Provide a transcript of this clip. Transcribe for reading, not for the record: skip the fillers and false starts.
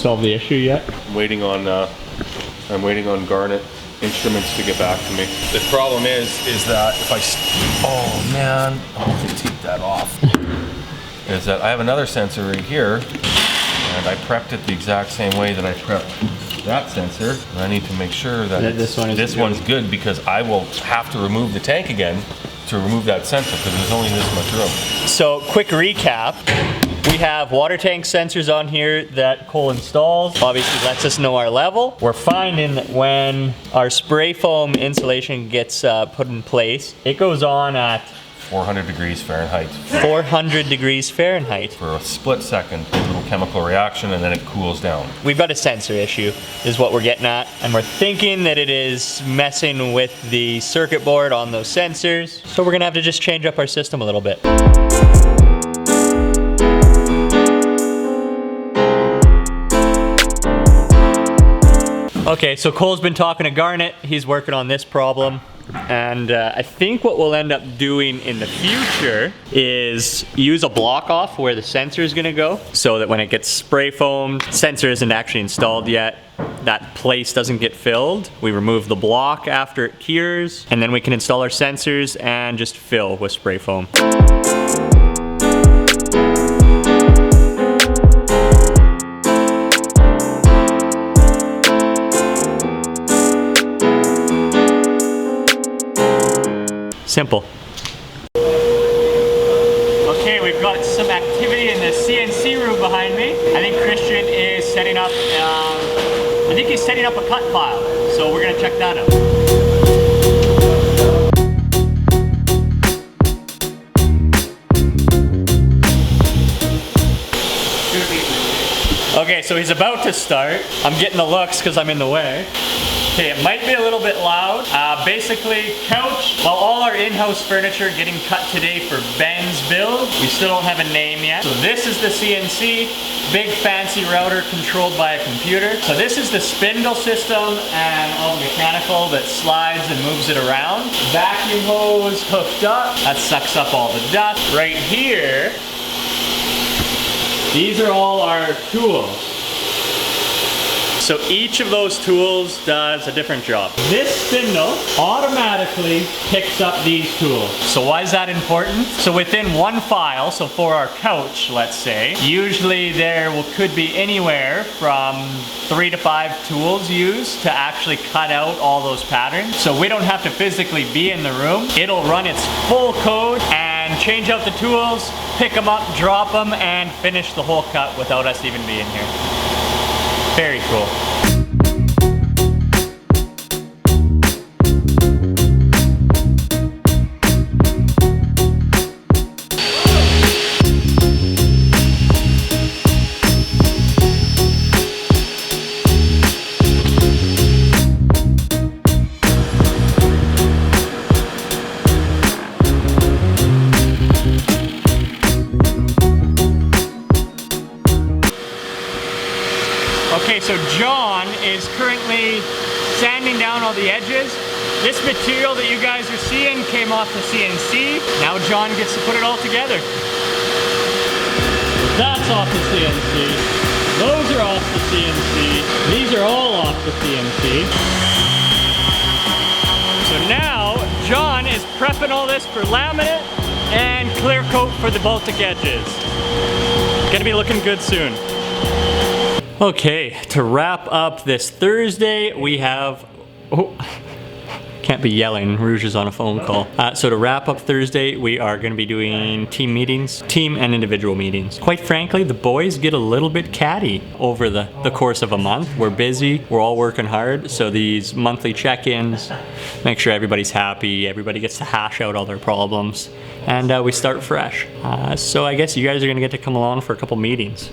solve the issue yet? I'm waiting on Garnet Instruments to get back to me. The problem is that if oh man, I'll just take that off. Is that I have another sensor right here, and I prepped it the exact same way that I prepped that sensor. And I need to make sure that this one's good because I will have to remove the tank again to remove that sensor because there's only this much room. So quick recap. We have water tank sensors on here that Cole installs. Obviously lets us know our level. We're finding that when our spray foam insulation gets put in place, it goes on at 400 degrees Fahrenheit. 400 degrees Fahrenheit. For a split second, a little chemical reaction, and then it cools down. We've got a sensor issue, is what we're getting at. And we're thinking that it is messing with the circuit board on those sensors. So we're gonna have to just change up our system a little bit. Okay, so Cole's been talking to Garnet. He's working on this problem. And I think what we'll end up doing in the future is use a block off where the sensor is gonna go so that when it gets spray foamed, sensor isn't actually installed yet, that place doesn't get filled. We remove the block after it cures, and then we can install our sensors and just fill with spray foam. Simple. Okay, we've got some activity in the CNC room behind me. I think Christian is setting up, he's setting up a cut file. So we're gonna check that out. Okay, so he's about to start. I'm getting the looks because I'm in the way. Okay, it might be a little bit loud. Basically, couch, well, all our in-house furniture getting cut today for Ben's build. We still don't have a name yet. So this is the CNC, big fancy router controlled by a computer. So this is the spindle system and all the mechanical that slides and moves it around. Vacuum hose hooked up, that sucks up all the dust. Right here, these are all our tools. So each of those tools does a different job. This spindle automatically picks up these tools. So why is that important? So within one file, so for our couch, let's say, usually there could be anywhere from 3 to 5 tools used to actually cut out all those patterns. So we don't have to physically be in the room. It'll run its full code and change out the tools, pick them up, drop them, and finish the whole cut without us even being here. Very cool. Okay, so John is currently sanding down all the edges. This material that you guys are seeing came off the CNC. Now John gets to put it all together. That's off the CNC. Those are off the CNC. These are all off the CNC. So now John is prepping all this for laminate and clear coat for the Baltic edges. Gonna be looking good soon. Okay, to wrap up this Thursday, we have, can't be yelling, Rouge is on a phone call. So to wrap up Thursday, we are gonna be doing team meetings, team and individual meetings. Quite frankly, the boys get a little bit catty over the course of a month. We're busy, we're all working hard, so these monthly check-ins, make sure everybody's happy, everybody gets to hash out all their problems, and we start fresh. So I guess you guys are gonna get to come along for a couple meetings.